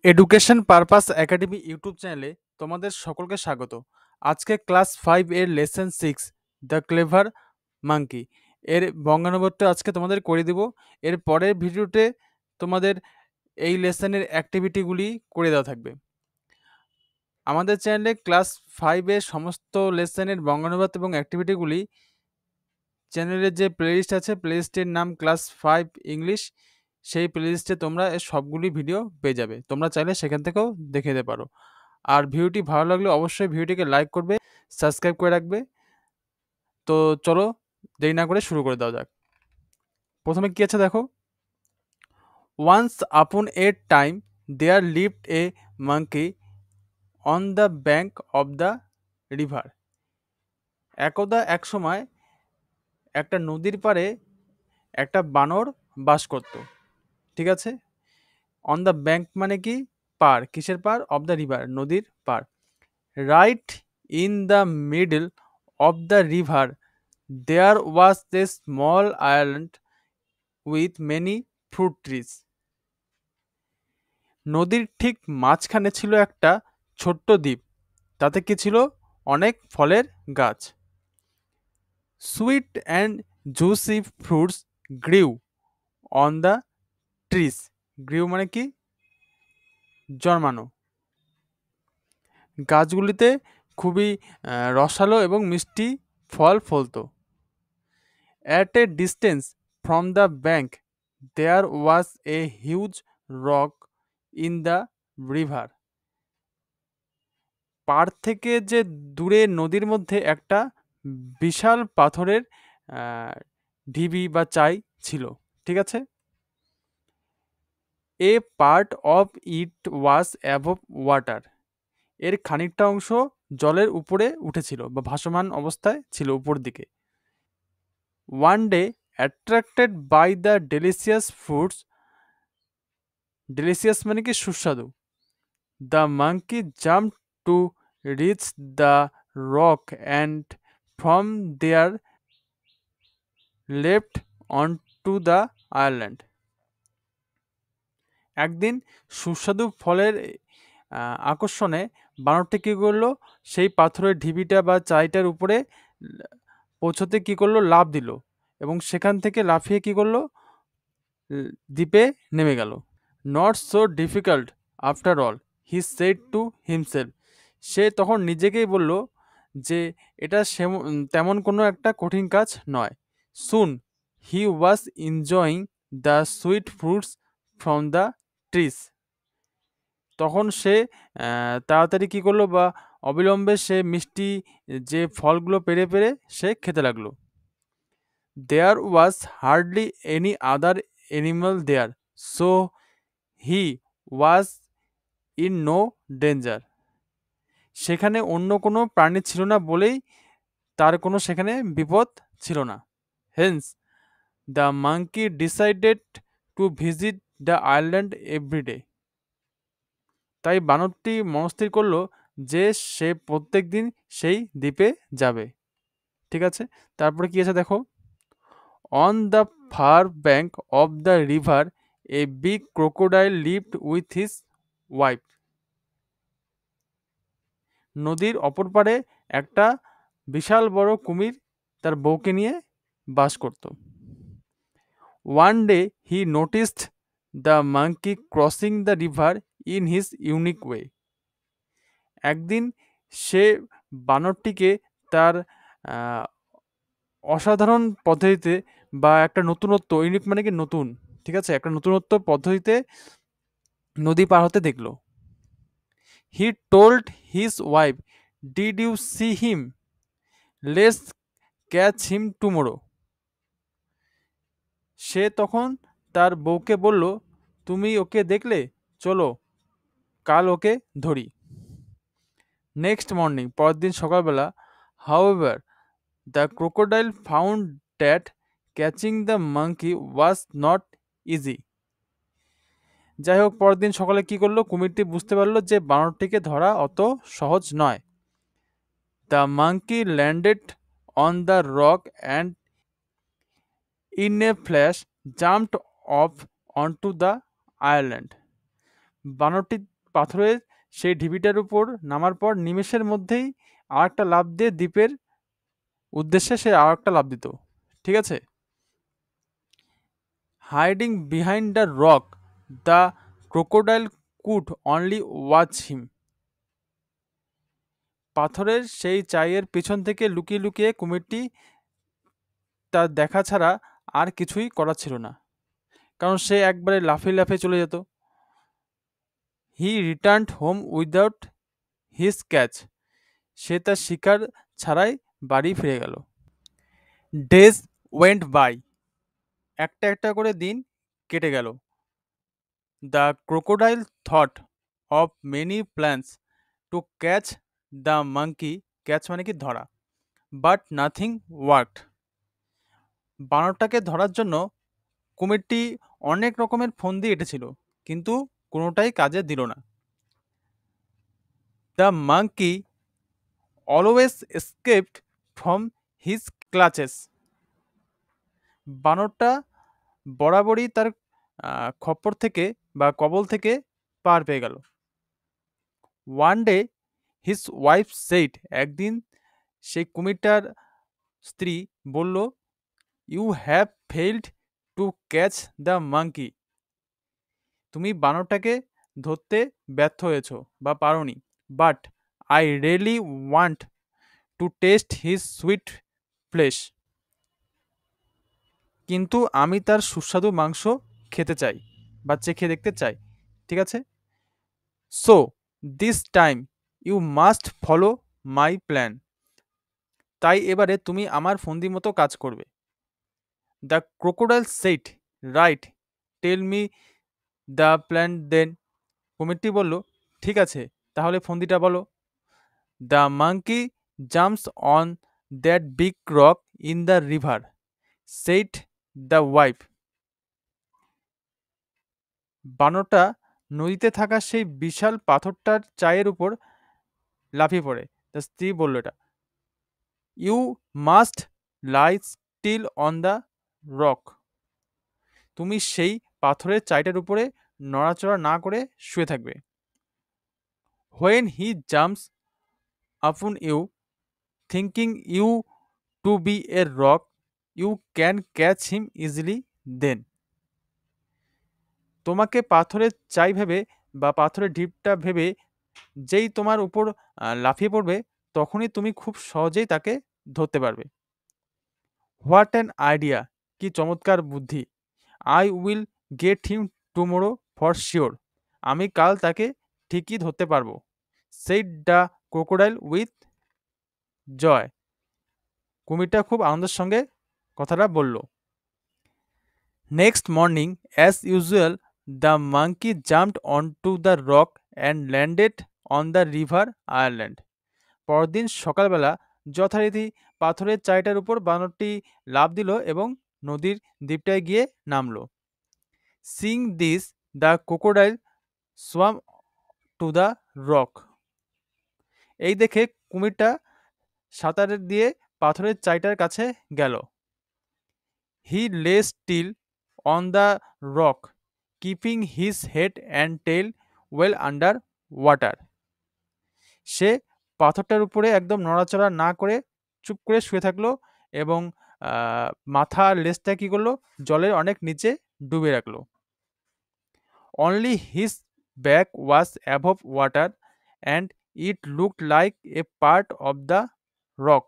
Education purpose academy YouTube চ্যানেলে তোমাদের সকলকে স্বাগত। আজকে ক্লাস 5 এর লেসন 6 দ্য ক্লেভার মাঙ্কি এর বঙ্গানুবাদটা আজকে তোমাদের করে দিব। এর পরের ভিডিওতে তোমাদের এই লেসনের অ্যাক্টিভিটিগুলি করে দেওয়া থাকবে। আমাদের চ্যানেলে ক্লাস 5 এর সমস্ত লেসনের বঙ্গানুবাদ এবং অ্যাক্টিভিটিগুলি চ্যানেলের যে প্লেলিস্ট আছে, প্লেলিস্টের নাম ক্লাস 5 ইংলিশ। সেই প্লেলিস্টে তোমরা এর সবগুলি ভিডিও পেয়ে যাবে। তোমরা চাইলে সেখান থেকেও দেখে নিতে পারো। আর ভিডিওটি ভালো লাগলে অবশ্যই ভিডিওটিকে লাইক করবে, সাবস্ক্রাইব করে রাখবে। তো চলো দেরি না করে শুরু করে দেওয়া যাক। প্রথমে কি আছে দেখো। Once upon a time there lived a monkey on the bank of the river. একদা এক সময় একটা নদীর পাড়ে একটা বানর বাস করত। ঠিক আছে। অন দ্য ব্যাঙ্ক মানে কি? পার। কিসের পার? অব দ্য রিভার, নদীর পার। Right in the middle of the river there was a small island with many fruit trees. নদীর ঠিক মাঝখানে ছিল একটা ছোট্ট দ্বীপ, তাতে কি ছিল? অনেক ফলের গাছ। Sweet and juicy fruits গ্রিউ on the trees. গ্রিউ মানে কি? জন্মানো। গাছগুলিতে খুবই রসালো এবং মিষ্টি ফল ফলতো। At a distance from the bank there was a huge rock in the river. পাড় থেকে যে দূরে নদীর মধ্যে একটা বিশাল পাথরের ঢিবি বা চাই ছিল। ঠিক আছে। A part of it was above water. এর খানিকটা অংশ জলের উপরে উঠেছিল বা ভাসমান অবস্থায় ছিল উপর দিকে। One day attracted by the delicious fruits, delicious মানে কি? সুস্বাদু। The monkey jump to reach the rock and from there left on to the island. একদিন সুস্বাদু ফলের আকর্ষণে বানরটি কী করলো? সেই পাথরের ঢিবিটা বা চাইটার উপরে পৌঁছতে কী করলো? লাফ দিল এবং সেখান থেকে লাফিয়ে কী করলো? দ্বীপে নেমে গেল। Not so difficult after all he said to himself. সে তখন নিজেকেই বলল যে এটা তেমন কোনো একটা কঠিন কাজ নয়। Soon he was enjoying the sweet fruits from the trees. তখন সে তাড়াতাড়ি কী করলো বা অবিলম্বে সে মিষ্টি যে ফলগুলো পেরে পেরে সে খেতে লাগলো। There was hardly any other animal there, so he was in no danger. সেখানে অন্য কোনো প্রাণী ছিল না বলেই তার কোনো সেখানে বিপদ ছিল না। Hence the monkey decided to visit the island every day. তাই বানরটি মনস্থির করলো যে সে প্রত্যেক দিন সেই দ্বীপে যাবে। ঠিক আছে। তারপরে কি আছে দেখো। On the fur bank of the river a big crocodile lived with his wife. নদীর অপর পারে একটা বিশাল বড় কুমির তার বউকে নিয়ে বাস করত। One day he noticed the monkey crossing the river in his unique way. একদিন সে বানরটিকে তার অসাধারণ পদ্ধতিতে বা একটা নতুনত্ব, ইউনিক মানে কি? নতুন। ঠিক আছে, একটা নতুনত্ব পদ্ধতিতে নদী পার হতে দেখলো। He told his wife, did you see him? Let's catch him tomorrow. সে তখন তার বউকে বলল, তুমি ওকে দেখলে? চলো কাল ওকে ধরি। নেক্সট মর্নিং, পরের দিন সকালবেলা, however the crocodile found that catching the monkey was not easy. যাই হোক, পরের দিন সকালে কি করলো? কুমিরটি বুঝতে পারলো যে বানরটিকে ধরা অত সহজ নয়। The monkey landed on the rock and in a flash jumped off onto the island. বানরটি পাথরের সেই ঢিবিটার উপর নামার পর নিমেষের মধ্যেই আরেকটা লাফ দিয়ে দ্বীপের উদ্দেশ্যে সে আরেকটা লাফ দিত। ঠিক আছে? Hiding behind the rock, the crocodile could only watch him. পাথরের সেই চাইয়ের পেছন থেকে লুকিয়ে লুকিয়ে কুমিরটি তার দেখা ছাড়া আর কিছুই করার ছিল না, কারণ সে একবারে লাফিয়ে লাফিয়ে চলে যেত। He returned home without his catch. সে তার শিকার ছাড়াই বাড়ি ফিরে গেল। Days went by. একটা একটা করে দিন কেটে গেল। The crocodile thought of many plans to catch the monkey. Catch মানে কি ধরা। But nothing worked. বানরটাকে ধরার জন্য কুমিরটি অনেক রকমের ফন্দি এঁটেছিল, কিন্তু কোনোটাই কাজে দিল না। The monkey always escaped from his clutches. বানরটা বরাবরই তার খপ্পর থেকে বা কবল থেকে পার পেয়ে গেল। One day his wife said. একদিন সেই কুমিরটার স্ত্রী বলল, you have failed to catch the monkey. তুমি বানরটাকে ধরতে ব্যর্থ হয়েছ বা পারোনি। But I really want to taste his sweet flesh. কিন্তু আমি তার সুস্বাদু মাংস খেতে চাই বা চেখে দেখতে চাই। ঠিক আছে? So this time you must follow my plan. তাই এবারে তুমি আমার ফন্দি মতো কাজ করবে। The crocodile said, right, tell me the plan then. কুমিরটি বলল, ঠিক আছে, তাহলে ফন্দিটা বলো। The monkey jumps on that big rock in the river, said the wife. বানরটা নদীতে থাকা সেই বিশাল পাথরটার চায়ের উপর লাফিয়ে পড়ে। তার স্ত্রী বলল এটা। You must lie still on the rock. তুমি সেই পাথরের চাইটার উপরে নড়াচড়া না করে শুয়ে থাকবে। When he jumps upon you, thinking you to be a rock, you can catch him easily then. তোমাকে পাথরের চাই ভেবে বা পাথরের ঢিপটা ভেবে যেই তোমার উপর লাফিয়ে পড়বে, তখনই তুমি খুব সহজেই তাকে ধরতে পারবে। What an idea! কি চমৎকার বুদ্ধি! I will get him tomorrow for sure. আমি কাল তাকে ঠিকই ধরতে পারবো। Said the crocodile with joy. কুমিরটা খুব আনন্দের সঙ্গে কথাটা বলল। Next morning as usual the monkey jumped on to the rock and landed on the river Ireland. পরদিন সকালবেলা যথারীতি পাথরের চাইটার উপর বানরটি লাফ দিল এবং নদীর দ্বীপটায় গিয়ে নামল। Singh this the crocodile swamp to the rock. এই দেখে কুমিরটা সাঁতার দিয়ে পাথরের চাইটার কাছে গেল। He lay still on the rock, keeping his head and tail well under water. সে পাথরটার উপরে একদম নড়াচড়া না করে চুপ করে শুয়ে থাকলো এবং মাথা আর লেজটা কি করলো, জলের অনেক নিচে ডুবে রাখলো। Only his back was above water and it looked like a part of the rock.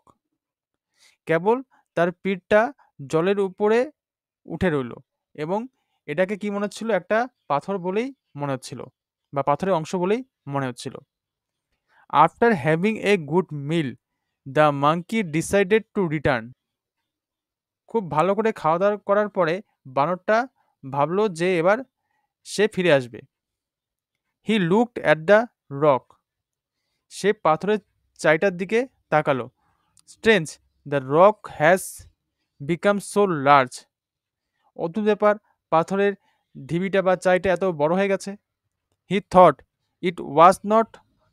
কেবল তার পিঠটা জলের উপরে উঠে রইল এবং এটাকে কি মনে হচ্ছিল, একটা পাথর বলেই মনে হচ্ছিল বা পাথরের অংশ বলেই মনে হচ্ছিল। After having a good mill the monkey decided to return. খুব ভালো করে খাওয়া দাওয়া করার পরে বানরটা ভাবলো যে এবার সে ফিরে আসবে। He looked at the rock. সে পাথরের চাইটার দিকে তাকালো। Strange, the rock has become so large. অদ্ভুত ব্যাপার, পাথরের ঢিবিটা বা চাইটা এত বড় হয়ে গেছে। He thought it was not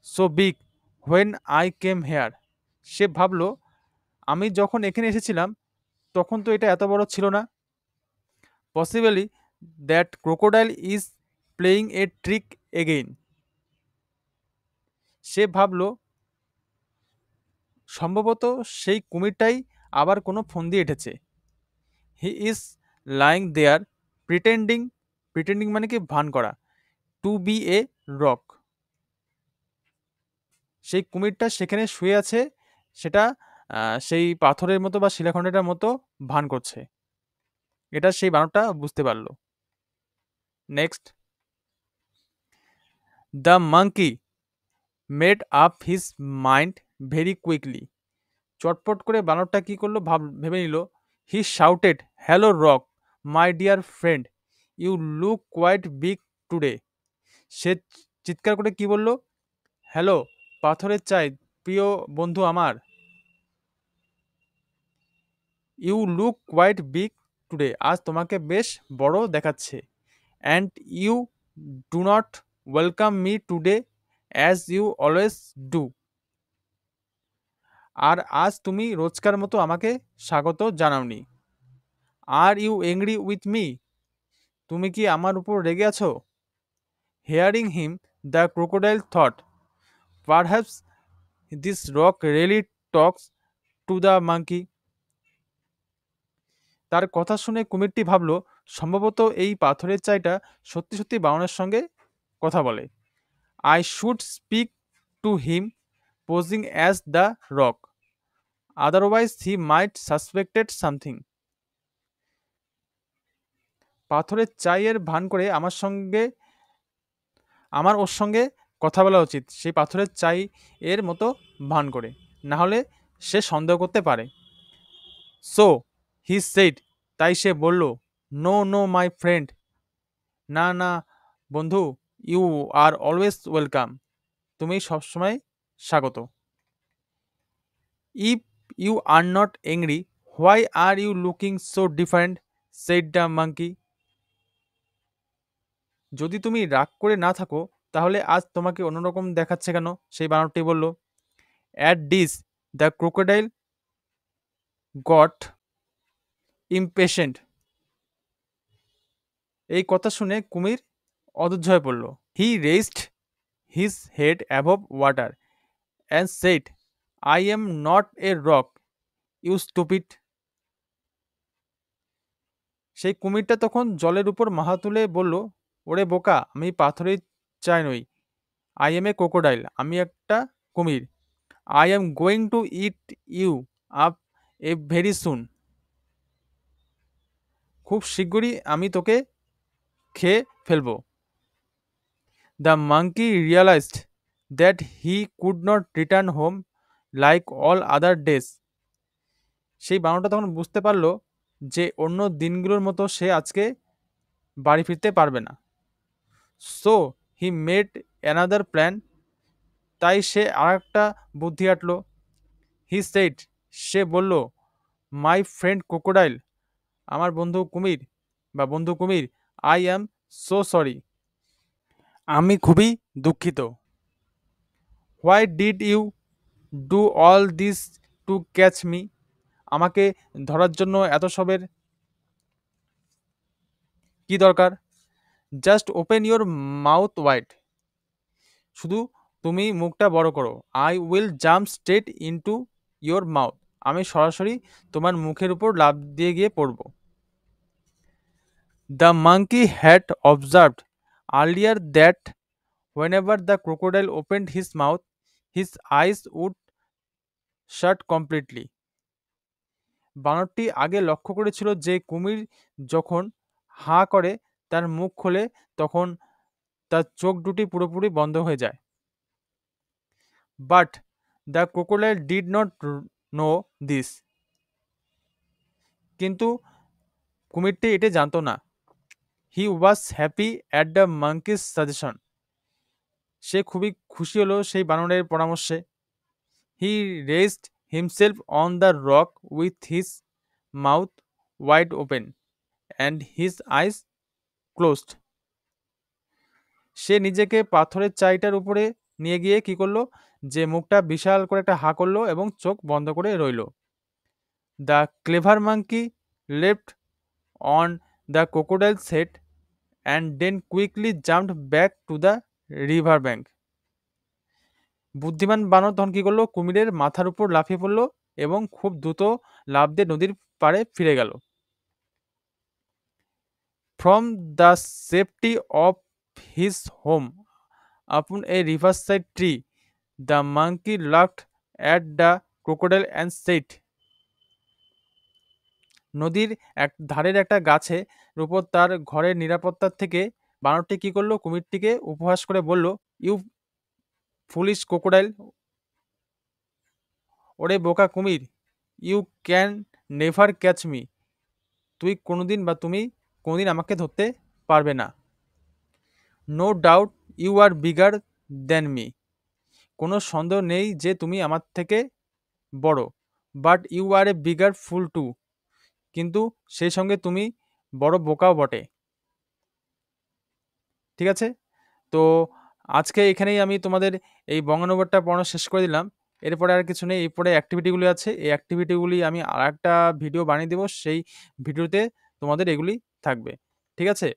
so big when I came here. সে ভাবলো, আমি যখন এখানে এসেছিলাম তখন তো এটা এত বড় ছিল না। Possibly that crocodile is playing a trick again. সে ভাবলো সম্ভবত সেই কুমিরটাই আবার কোনো ফন্দি এঁটেছে। He is lying there pretending, pretending মানে কি ভান করা, টু বি এ রক। সেই কুমিরটা সেখানে শুয়ে আছে, সেটা সেই পাথরের মতো বা শিলাখণ্ডের মতো ভান করছে। এটা সেই বানরটা বুঝতে পারলো। Next, the monkey made up his mind very quickly. চটপট করে বানরটা কি করলো, ভেবে নিল। He shouted, hello rock, my dear friend, you look quite big today. সে চিৎকার করে কি বলল, হ্যালো পাথরের চাই প্রিয় বন্ধু আমার, you look quite big today, আজ তোমাকে বেশ বড় দেখাচ্ছে। And you do not welcome me today as you always do. আর আজ তুমি রোজকার মতো আমাকে স্বাগত জানাওনি। Are you angry with me, তুমি কি আমার উপর রেগে আছো? Hearing him the crocodile thought, perhaps this rock really Tux to the monkey. তার কথা শুনে কুমিরটি ভাবল সম্ভবত এই পাথরের চাইটা সত্যি সত্যি বানরের সঙ্গে কথা বলে। I should speak to him posing as the rock, otherwise he might suspected something. পাথরের চাইয়ের ভান করে আমার ওর সঙ্গে কথা বলা উচিত, সেই পাথরের চাই এর মতো ভান করে, না হলে সে সন্দেহ করতে পারে। সো হি সেড, তাই সে বলল, নো নো মাই ফ্রেন্ড, না না বন্ধু, ইউ আর অলওয়েজ ওয়েলকাম, তুমি সবসময় স্বাগত। If you are not angry, why are you looking so different, said the monkey. যদি তুমি রাগ করে না থাকো তাহলে আজ তোমাকে অন্যরকম দেখাচ্ছে কেন, সেই বানরটি বলল। At this the crocodile got impatient. এই কথা শুনে কুমির অধৈর্য হয়ে পড়ল। He raised his head above water and said, I am not a rock, you stupid. সেই কুমিরটা তখন জলের উপর মাথা তুলে বলল, ওরে বোকা, আমি পাথরের চাই নই, আই এম এ ক্রোকোডাইল, আমি একটা কুমির। I am going to eat you up a very soon, খুব শিগগিরই আমি তোকে খেয়ে ফেলবো। The monkey realised that he could not return home like all other days. সেই বানরটা তখন বুঝতে পারলো যে অন্য দিনগুলোর মতো সে আজকে বাড়ি ফিরতে পারবে না। So he made another plan, তাই সে আর একটা বুদ্ধি আঁটলো। হি সেড, সে বলল, মাই ফ্রেন্ড ক্রোকোডাইল, আমার বন্ধু কুমির বা বন্ধু কুমির, আই অ্যাম সো সরি, আমি খুবই দুঃখিত। Why did you do all this to catch me, আমাকে ধরার জন্য এত সবের কি দরকার? Just open your mouth wide, শুধু তুমি মুখটা বড় করো। I will jump straight into your mouth, আমি সরাসরি তোমার মুখের উপর লাফ দিয়ে গিয়ে পড়ব। The monkey had observed earlier that whenever the crocodile opened his mouth, his eyes would shut completely. বানরটি আগে লক্ষ্য করেছিল যে কুমির যখন হাঁ করে তার মুখ খোলে তখন তার চোখ দুটি পুরোপুরি বন্ধ হয়ে যায়। But the crocodile did not know this, কিন্তু কুমিরটি এটি জানতো না। He was happy at the monkey's suggestion, সে খুবই খুশি হলো সেই বানরের পরামর্শে। He raised himself on the rock with his mouth wide open and his eyes closed. সে নিজেকে পাথরের চাইটার উপরে নিয়ে গিয়ে কি করলো, যে মুখটা বিশাল করে একটা হা করলো এবং চোখ বন্ধ করে রইল। The clever monkey left on the crocodile's head and then quickly jumped back to the river bank. বুদ্ধিমান বানর তখন কি করলো, কুমিরের মাথার উপর লাফিয়ে পড়লো এবং খুব দ্রুত লাফ দিয়ে নদীর পাড়ে ফিরে গেল। From the safety of his home upon a riverside tree the monkey laughed at the crocodile and said. নদীর এক ধারের একটা গাছের উপর তার ঘরের নিরাপত্তার থেকে বানরটি কি করলো, কুমিরটিকে উপহাস করে বলল, ইউ ফুলিশ ক্রোকোডাইল, ওরে বোকা কুমির, you can never catch me, তুমি কোনোদিন আমাকে ধরতে পারবে না। No doubt you are bigger than me, কোনো সন্দেহ নেই যে তুমি আমার থেকে বড়। But you are a bigger fool too, কিন্তু সেই সঙ্গে তুমি বড় বোকাও বটে। ঠিক আছে, তো আজকে এখানেই আমি তোমাদের এই বঙ্গানুবাদটা পড়ানো শেষ করে দিলাম। এরপরে আর কিছু নেই, এরপরে অ্যাক্টিভিটিগুলি আছে, এই অ্যাক্টিভিটিগুলি আমি আর একটা ভিডিও বানিয়ে দেবো, সেই ভিডিওতে তোমাদের এগুলি থাকবে। ঠিক আছে,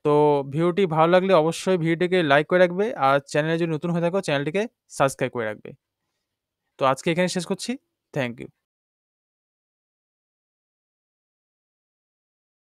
তো ভিডিওটি ভালো লাগলে অবশ্যই ভিডিওটিকে লাইক করে রাখবে, আর চ্যানেলে যদি নতুন হয়ে থাকো চ্যানেলটিকে সাবস্ক্রাইব করে রাখবে। তো আজকে এখানে শেষ করছি। Thank you.